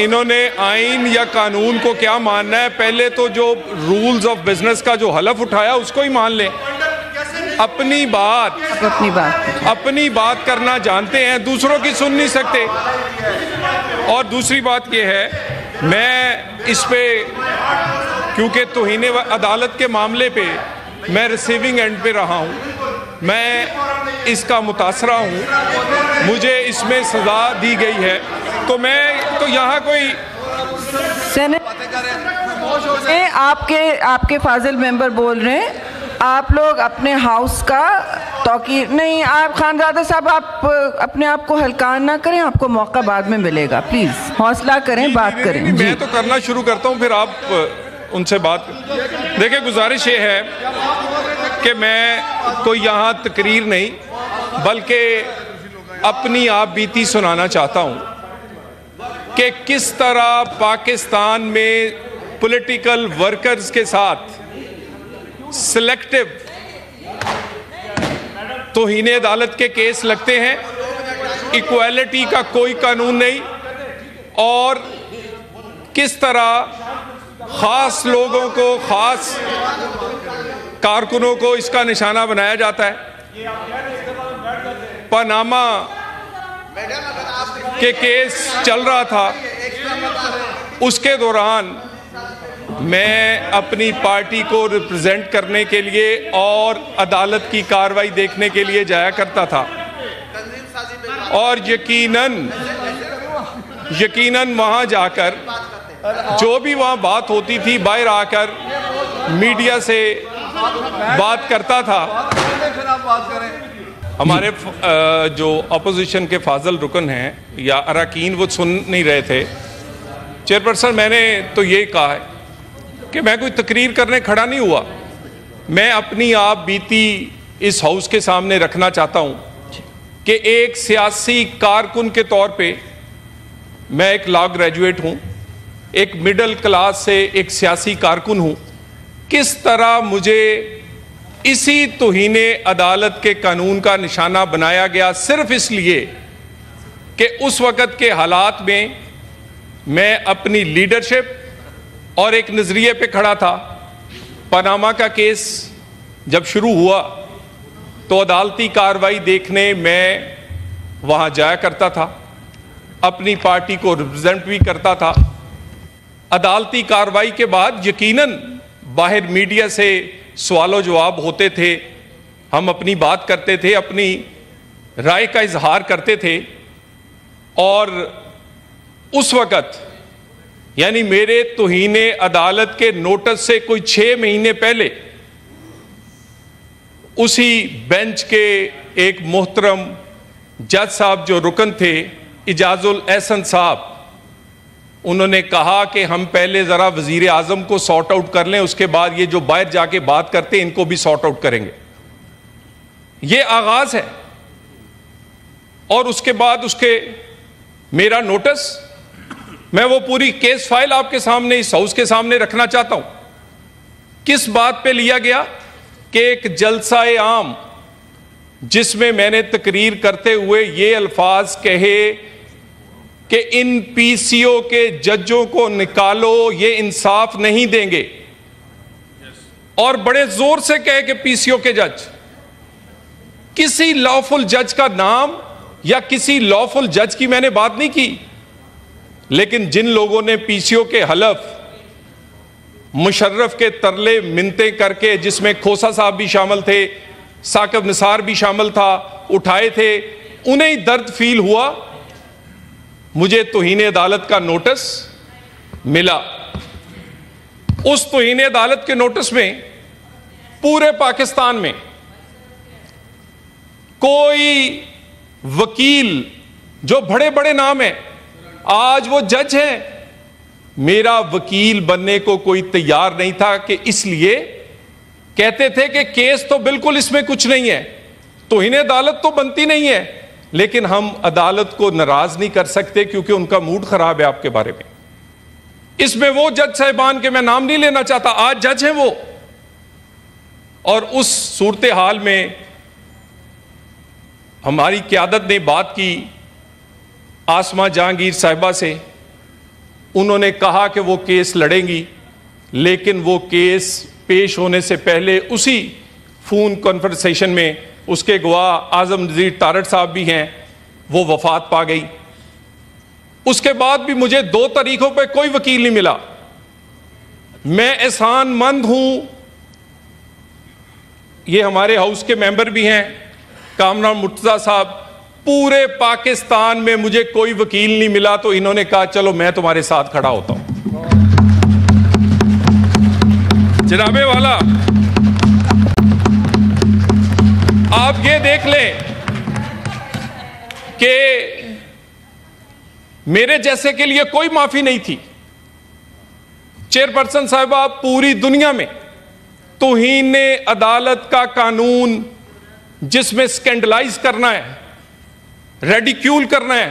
انہوں نے آئین یا قانون کو کیا ماننا ہے؟ پہلے تو جو رولز آف بزنس کا جو حلف اٹھایا اس کو ہی مان لیں. اپنی بات کرنا جانتے ہیں, دوسروں کی سن نہیں سکتے. اور دوسری بات یہ ہے, میں اس پہ کیونکہ توہین عدالت کے معاملے پہ میں ریسیونگ اینڈ پہ رہا ہوں, میں اس کا متاثرہ ہوں, مجھے اس میں سزا دی گئی ہے, تو میں تو یہاں کوئی آپ کے فاضل ممبر بول رہے ہیں, آپ لوگ اپنے ہاؤس کا توقیر نہیں. آپ خانزادہ صاحب, آپ اپنے آپ کو ہلکان نہ کریں, آپ کو موقع بعد میں ملے گا, پلیز حوصلہ کریں, بات کریں. میں تو کرنا شروع کرتا ہوں, پھر آپ ان سے بات. دیکھیں, گزارش یہ ہے کہ میں کوئی یہاں تقریر نہیں بلکہ اپنی آپ بیتی سنانا چاہتا ہوں کہ کس طرح پاکستان میں پولیٹیکل ورکرز کے ساتھ سلیکٹو توہین عدالت کے کیس لگتے ہیں, ایکویلٹی کا کوئی قانون نہیں, اور کس طرح خاص لوگوں کو, خاص کارکنوں کو اس کا نشانہ بنایا جاتا ہے. پاناما کے کیس چل رہا تھا, اس کے دوران میں اپنی پارٹی کو ریپرزینٹ کرنے کے لیے اور عدالت کی کارروائی دیکھنے کے لیے جایا کرتا تھا, اور یقیناً وہاں جا کر جو بھی وہاں بات ہوتی تھی, باہر آ کر میڈیا سے بات کرتا تھا. ہمارے جو اپوزیشن کے فاضل رکن ہیں یا اراکین, وہ سن نہیں رہے تھے. چیئرپرسن, میں نے تو یہ کہا ہے کہ میں کوئی تقریر کرنے کھڑا نہیں ہوا, میں اپنی آپ بیتی اس ہاؤس کے سامنے رکھنا چاہتا ہوں کہ ایک سیاسی کارکن کے طور پہ میں ایک لا گریجویٹ ہوں, ایک مڈل کلاس سے ایک سیاسی کارکن ہوں. کس طرح مجھے اسی توہین عدالت کے قانون کا نشانہ بنایا گیا, صرف اس لیے کہ اس وقت کے حالات میں میں اپنی لیڈرشپ اور ایک نظریے پہ کھڑا تھا. پاناما کا کیس جب شروع ہوا تو عدالتی کارروائی دیکھنے میں وہاں جایا کرتا تھا, اپنی پارٹی کو ریپرزینٹ بھی کرتا تھا. عدالتی کارروائی کے بعد یقیناً باہر میڈیا سے سوال و جواب ہوتے تھے, ہم اپنی بات کرتے تھے, اپنی رائے کا اظہار کرتے تھے. اور اس وقت یعنی میرے توہین عدالت کے نوٹس سے کوئی 6 مہینے پہلے اسی بینچ کے ایک محترم جج صاحب جو رکن تھے, اعجاز الاحسن صاحب, انہوں نے کہا کہ ہم پہلے ذرا وزیر اعظم کو سارٹ آؤٹ کر لیں, اس کے بعد یہ جو باہر جا کے بات کرتے ہیں ان کو بھی سارٹ آؤٹ کریں گے. یہ آغاز ہے. اور اس کے بعد میرا نوٹس, میں وہ پوری کیس فائل آپ کے سامنے اس ہاؤس کے سامنے رکھنا چاہتا ہوں. کس بات پہ لیا گیا کہ ایک جلسہ عام جس میں نے تقریر کرتے ہوئے یہ الفاظ کہے کہ ان پی سی او کے ججوں کو نکالو, یہ انصاف نہیں دیں گے, اور بڑے زور سے کہے کہ پی سی او کے جج, کسی لافل جج کا نام یا کسی لافل جج کی میں نے بات نہیں کی, لیکن جن لوگوں نے پی سی او کے حلف مشرف کے ترلے منتیں کر کے, جس میں کھوسا صاحب بھی شامل تھے, ثاقب نثار بھی شامل تھا, اٹھائے تھے, انہیں درد فیل ہوا. مجھے توہین عدالت کا نوٹس ملا. اس توہین عدالت کے نوٹس میں پورے پاکستان میں کوئی وکیل جو بڑے بڑے نام ہیں, آج وہ جج ہیں, میرا وکیل بننے کو کوئی تیار نہیں تھا. کہ اس لیے کہتے تھے کہ کیس تو بالکل اس میں کچھ نہیں ہے, توہین عدالت تو بنتی نہیں ہے, لیکن ہم عدالت کو ناراض نہیں کر سکتے کیونکہ ان کا موڈ خراب ہے آپ کے بارے میں. اس میں وہ جج صاحبان کے میں نام نہیں لینا چاہتا, آج جج ہیں وہ. اور اس صورتحال میں ہماری قیادت نے بات کی آسما جہانگیر صاحبہ سے, انہوں نے کہا کہ وہ کیس لڑیں گی، لیکن وہ کیس پیش ہونے سے پہلے اسی فون کنورسیشن میں اس کے گواہ اعظم نذیر تارڑ صاحب بھی ہیں، وہ وفات پا گئی۔ اس کے بعد بھی مجھے 2 تاریخوں پہ کوئی وکیل نہیں ملا۔ میں احسان مند ہوں، یہ ہمارے ہاؤس کے ممبر بھی ہیں کامران مرتضیٰ صاحب، پورے پاکستان میں مجھے کوئی وکیل نہیں ملا، تو انہوں نے کہا چلو میں تمہارے ساتھ کھڑا ہوتا ہوں۔ جناب والا، آپ یہ دیکھ لیں کہ میرے جیسے کے لیے کوئی معافی نہیں تھی۔ چیئرپرسن صاحبہ، پوری دنیا میں توہین عدالت کا قانون جس میں سکینڈلائز کرنا ہے، ریڈیکیول کرنا ہے،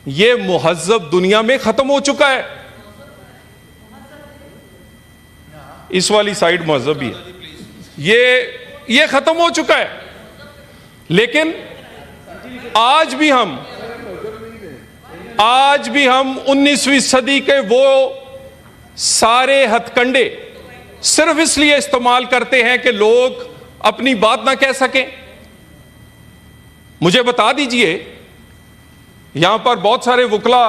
یہ مہذب دنیا میں ختم ہو چکا ہے۔ اس والی سائیڈ مہذب ہی ہے، یہ ختم ہو چکا ہے۔ لیکن آج بھی ہم 19ویں صدی کے وہ سارے ہتھ کنڈے صرف اس لیے استعمال کرتے ہیں کہ لوگ اپنی بات نہ کہہ سکیں۔ مجھے بتا دیجئے، یہاں پر بہت سارے وکلا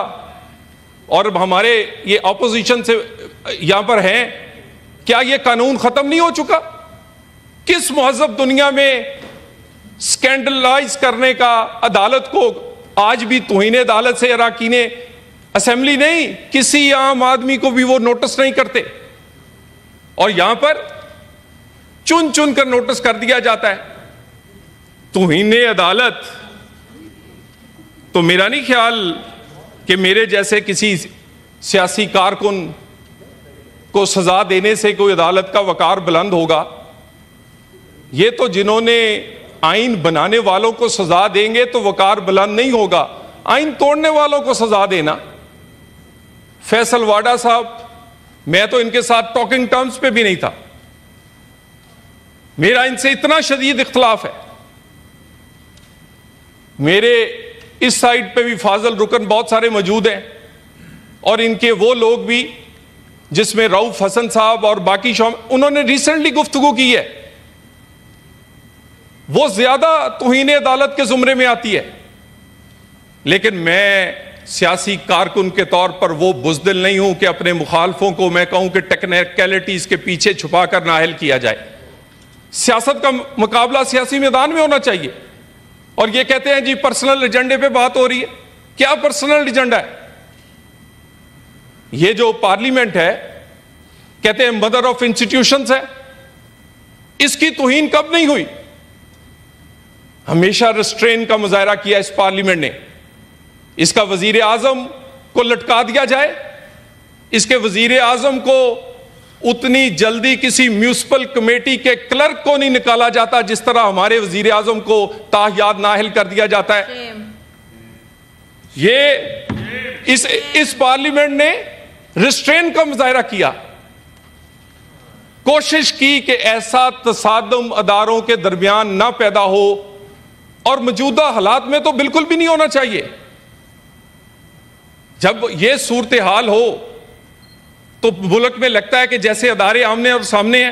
اور ہمارے یہ اپوزیشن سے یہاں پر ہیں، کیا یہ قانون ختم نہیں ہو چکا؟ کس مہذب دنیا میں سکینڈلائز کرنے کا عدالت کو آج بھی توہین عدالت سے اراکین اسمبلی نہیں، کسی عام آدمی کو بھی وہ نوٹس نہیں کرتے، اور یہاں پر چن چن کر نوٹس کر دیا جاتا ہے۔ توہین عدالت تو میرا نہیں خیال کہ میرے جیسے کسی سیاسی کارکن کو سزا دینے سے کوئی عدالت کا وقار بلند ہوگا۔ یہ تو جنہوں نے آئین بنانے والوں کو سزا دیں گے تو وقار بلند نہیں ہوگا، آئین توڑنے والوں کو سزا دینا۔ فیصل واڈا صاحب، میں تو ان کے ساتھ ٹاکنگ ٹرمز پہ بھی نہیں تھا، میرا ان سے اتنا شدید اختلاف ہے۔ میرے اس سائیڈ پہ بھی فاضل رکن بہت سارے موجود ہیں، اور ان کے وہ لوگ بھی جس میں رؤف حسن صاحب اور باقی انہوں نے ریسنٹلی گفتگو کی ہے، وہ زیادہ توہین عدالت کے زمرے میں آتی ہے۔ لیکن میں سیاسی کارکن کے طور پر وہ بزدل نہیں ہوں کہ اپنے مخالفوں کو میں کہوں کہ ٹیکنیکلٹیز کے پیچھے چھپا کر نااہل کیا جائے۔ سیاست کا مقابلہ سیاسی میدان میں ہونا چاہیے، اور یہ کہتے ہیں جی پرسنل ایجنڈے پہ بات ہو رہی ہے، کیا پرسنل ایجنڈا ہے؟ یہ جو پارلیمنٹ ہے، کہتے ہیں مدر آف انسٹیٹیوشنز ہے، اس کی توہین کب نہیں ہوئی؟ ہمیشہ ریسٹرین کا مظاہرہ کیا اس پارلیمنٹ نے۔ اس کا وزیر اعظم کو لٹکا دیا جائے، اس کے وزیر اعظم کو اتنی جلدی کسی میونسپل کمیٹی کے کلرک کو نہیں نکالا جاتا جس طرح ہمارے وزیر اعظم کو تاحیات نااہل کر دیا جاتا ہے۔ یہ اس پارلیمنٹ نے ریسٹرین کا مظاہرہ کیا، کوشش کی کہ ایسا تصادم اداروں کے درمیان نہ پیدا ہو، اور موجودہ حالات میں تو بالکل بھی نہیں ہونا چاہیے۔ جب یہ صورتحال ہو تو ملک میں لگتا ہے کہ جیسے ادارے آمنے اور سامنے ہیں۔